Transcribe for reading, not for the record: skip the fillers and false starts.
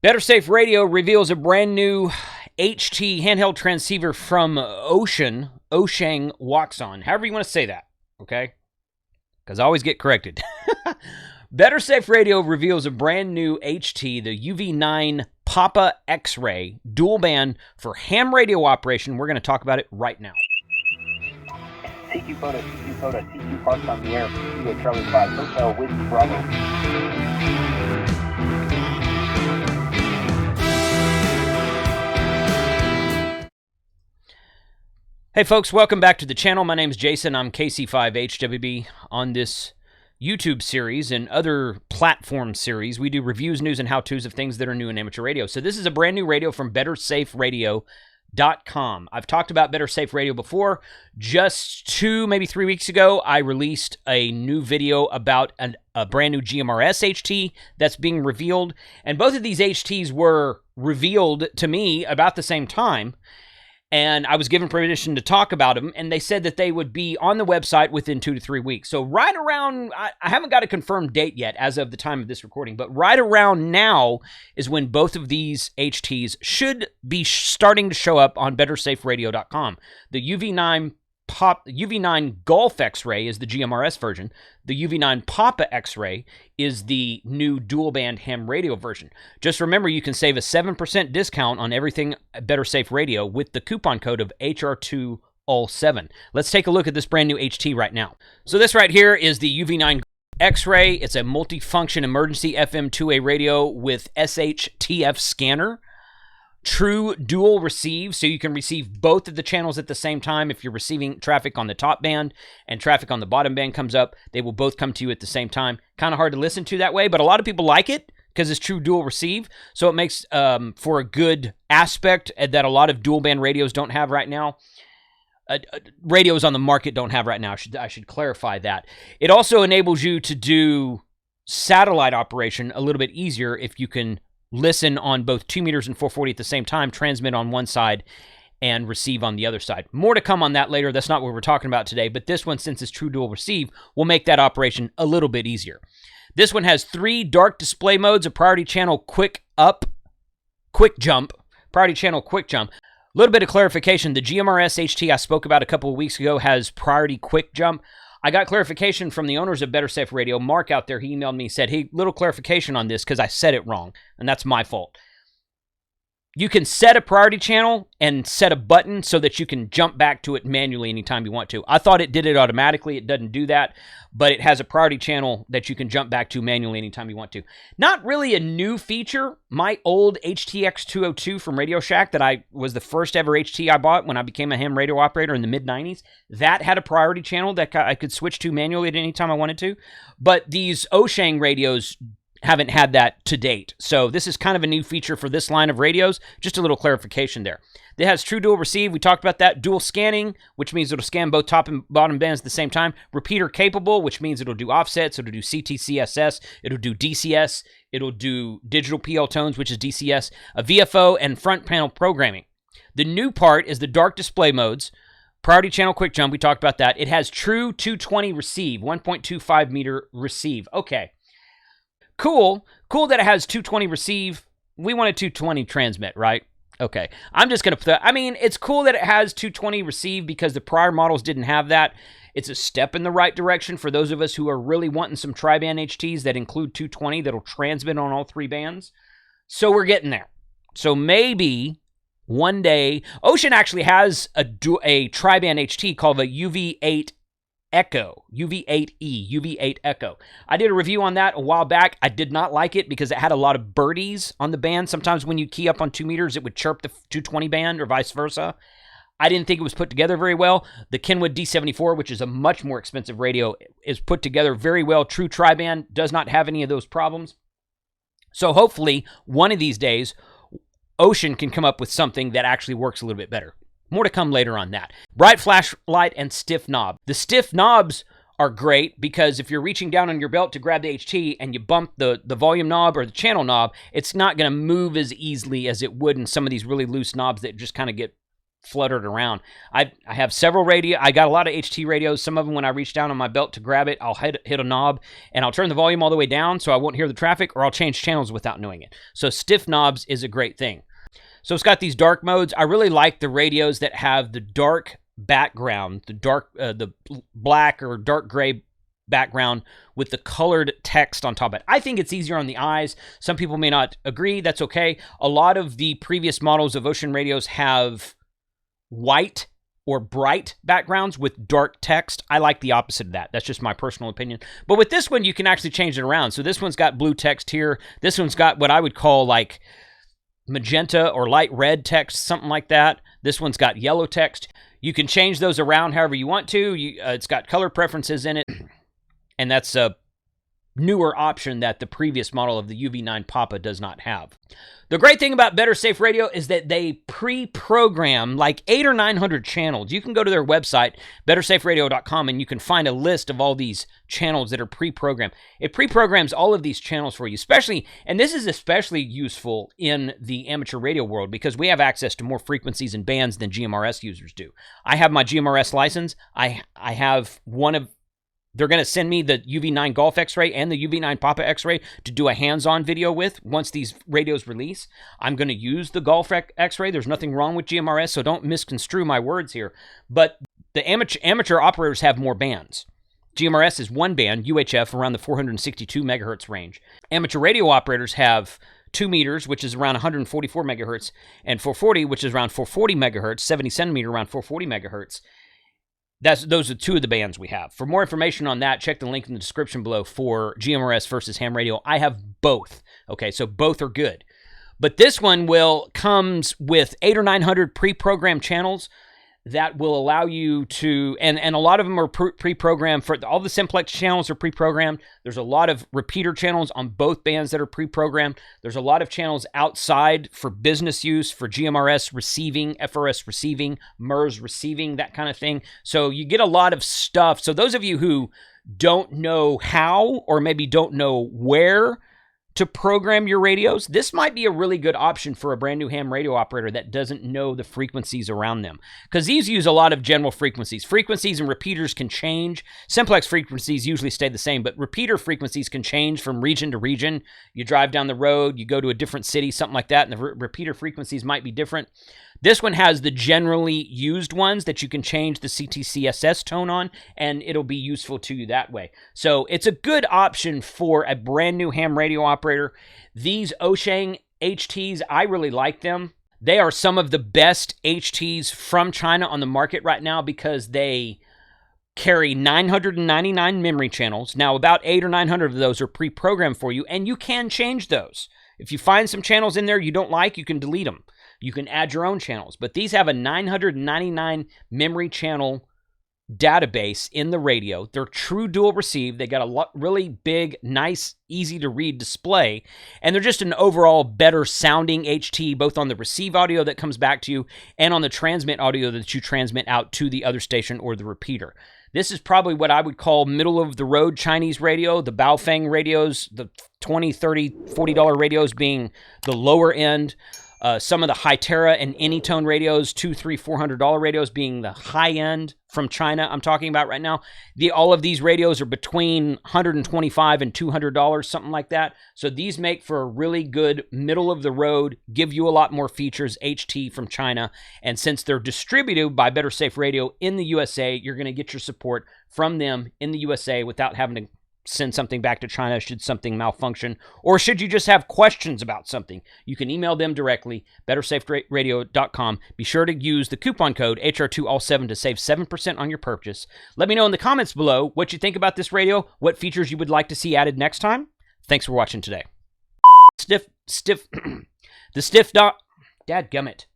BetterSafeRadio reveals a brand new HT handheld transceiver from Wouxun Wouxun. However you want to say that, okay? Because I always get corrected. BetterSafeRadio reveals a brand new HT, the UV9 Papa X-ray dual band for ham radio operation. We're going to talk about it right now. CQ photo, CQ parked on the air, Kilo Charlie 5, Hotel Whiskey Bravo. Hey folks, welcome back to the channel. My name is Jason. I'm KC5HWB. On this YouTube series and other platform series, we do reviews, news, and how-tos of things that are new in amateur radio. So this is a brand new radio from BetterSafeRadio.com. I've talked about BetterSafeRadio before. Just 2, maybe 3 weeks ago, I released a new video about a brand new GMRS HT that's being revealed. And both of these HTs were revealed to me about the same time. And I was given permission to talk about them, and they said that they would be on the website within 2 to 3 weeks. So right around, I haven't got a confirmed date yet as of the time of this recording, but right around now is when both of these HTs should be starting to show up on BetterSafeRadio.com. The UV9 Golf X-ray is the GMRS version. The UV9 Papa X-ray is the new dual-band ham radio version. Just remember, you can save a 7% discount on everything at Better Safe Radio with the coupon code of HR2ALL7. Let's take a look at this brand new HT right now. So this right here is the UV9 X-ray. It's a multifunction emergency FM 2A radio with SHTF scanner. True dual receive, so you can receive both of the channels at the same time. If you're receiving traffic on the top band and traffic on the bottom band comes up, they will both come to you at the same time. Kind of hard to listen to that way, but a lot of people like it because it's true dual receive, so it makes for a good aspect that a lot of dual band radios don't have right now. Radios on the market don't have right now. I should clarify that. It also enables you to do satellite operation a little bit easier if you can listen on both 2 meters and 440 at the same time, transmit on one side, and receive on the other side. More to come on that later. That's not what we're talking about today, but this one, since it's true dual receive, will make that operation a little bit easier. This one has 3 dark display modes, a priority channel quick jump. A little bit of clarification. The GMRS HT I spoke about a couple of weeks ago has priority quick jump. I got clarification from the owners of Better Safe Radio. Mark out there, he emailed me and said, hey, little clarification on this because I said it wrong, and that's my fault. You can set a priority channel and set a button so that you can jump back to it manually anytime you want to. I thought it did it automatically. It doesn't do that, but it has a priority channel that you can jump back to manually anytime you want to. Not really a new feature. My old HTX 202 from Radio Shack that I was the first ever HT I bought when I became a ham radio operator in the mid-90s, that had a priority channel that I could switch to manually at any time I wanted to. But these Wouxun radios haven't had that to date. So this is kind of a new feature for this line of radios. Just a little clarification there. It has true dual receive. We talked about that. Dual scanning, which means it'll scan both top and bottom bands at the same time. Repeater capable, which means it'll do offsets. It'll do CTCSS. It'll do DCS. It'll do digital PL tones, which is DCS. A VFO and front panel programming. The new part is the dark display modes. Priority channel quick jump. We talked about that. It has true 220 receive. 1.25 meter receive. Okay. Cool that it has 220 receive. We want a 220 transmit, right? Okay. I'm just going to put, it's cool that it has 220 receive because the prior models didn't have that. It's a step in the right direction for those of us who are really wanting some tri-band HTs that include 220 that'll transmit on all 3 bands. So we're getting there. So maybe one day, Wouxun actually has a tri-band HT called a UV8 Echo, UV8E, UV8 Echo. I did a review on that a while back. I did not like it because it had a lot of birdies on the band. Sometimes when you key up on 2 meters, it would chirp the 220 band or vice versa. I didn't think it was put together very well. The Kenwood D74, which is a much more expensive radio, is put together very well. True tri-band does not have any of those problems. So hopefully, one of these days, Wouxun can come up with something that actually works a little bit better. More to come later on that. Bright flashlight and stiff knob. The stiff knobs are great because if you're reaching down on your belt to grab the HT and you bump the volume knob or the channel knob, it's not going to move as easily as it would in some of these really loose knobs that just kind of get fluttered around. I have several radio. I got a lot of HT radios. Some of them, when I reach down on my belt to grab it, I'll hit a knob and I'll turn the volume all the way down so I won't hear the traffic, or I'll change channels without knowing it. So stiff knobs is a great thing. So it's got these dark modes. I really like the radios that have the dark background, the black or dark gray background with the colored text on top of it. I think it's easier on the eyes. Some people may not agree. That's okay. A lot of the previous models of Wouxun radios have white or bright backgrounds with dark text. I like the opposite of that. That's just my personal opinion. But with this one, you can actually change it around. So this one's got blue text here. This one's got what I would call like magenta or light red text, something like that. This one's got yellow text. You can change those around however you want to. It's got color preferences in it, and that's a newer option that the previous model of the UV9 Papa does not have. The great thing about BetterSafeRadio is that they pre-program like 800 or 900 channels. You can go to their website, BetterSafeRadio.com, and you can find a list of all these channels that are pre-programmed. It pre-programs all of these channels for you, especially, and this is especially useful in the amateur radio world because we have access to more frequencies and bands than GMRS users do. I have my GMRS license. I have one of They're going to send me the UV9 Golf X-Ray and the UV9 Papa X-Ray to do a hands-on video with once these radios release. I'm going to use the Golf X-Ray. There's nothing wrong with GMRS, so don't misconstrue my words here. But the amateur operators have more bands. GMRS is one band, UHF, around the 462 megahertz range. Amateur radio operators have 2 meters, which is around 144 megahertz, and 440, which is around 440 megahertz, 70 centimeter, around 440 megahertz. Those are two of the bands we have. For more information on that, check the link in the description below for GMRS versus ham radio. I have both. Okay, so both are good. But this one comes with 800 or 900 pre-programmed channels that will allow you to, and a lot of them are pre-programmed. For all the simplex channels are pre-programmed. There's a lot of repeater channels on both bands that are pre-programmed. There's a lot of channels outside for business use, for GMRS receiving, FRS receiving, MERS receiving, that kind of thing. So you get a lot of stuff. So those of you who don't know how, or maybe don't know where to program your radios, this might be a really good option for a brand new ham radio operator that doesn't know the frequencies around them. Because these use a lot of general frequencies. Frequencies and repeaters can change. Simplex frequencies usually stay the same, but repeater frequencies can change from region to region. You drive down the road, you go to a different city, something like that, and the repeater frequencies might be different. This one has the generally used ones that you can change the CTCSS tone on, and it'll be useful to you that way. So it's a good option for a brand new ham radio operator. These Wouxun HTs, I really like them. They are some of the best HTs from China on the market right now because they carry 999 memory channels. Now, about 800 or 900 of those are pre-programmed for you, and you can change those. If you find some channels in there you don't like, you can delete them. You can add your own channels, but these have a 999 memory channel database in the radio. They're true dual receive. They got a really big, nice, easy to read display, and they're just an overall better sounding HT, both on the receive audio that comes back to you and on the transmit audio that you transmit out to the other station or the repeater. This is probably what I would call middle-of-the-road Chinese radio. The Baofeng radios, the $20, $30, $40 radios being the lower end. Some of the Hytera and Anytone radios, $200, $300, $400 radios being the high end from China I'm talking about right now. All of these radios are between $125 and $200, something like that. So these make for a really good middle of the road, give you a lot more features, HT from China. And since they're distributed by BetterSafeRadio in the USA, you're going to get your support from them in the USA without having to send something back to China should something malfunction, or should you just have questions about something. You can email them directly, BetterSafeRadio.com. Be sure to use the coupon code HR2All7 to save 7% on your purchase. Let me know in the comments below what you think about this radio, what features you would like to see added next time. Thanks for watching today. The stiff dot, dadgummit.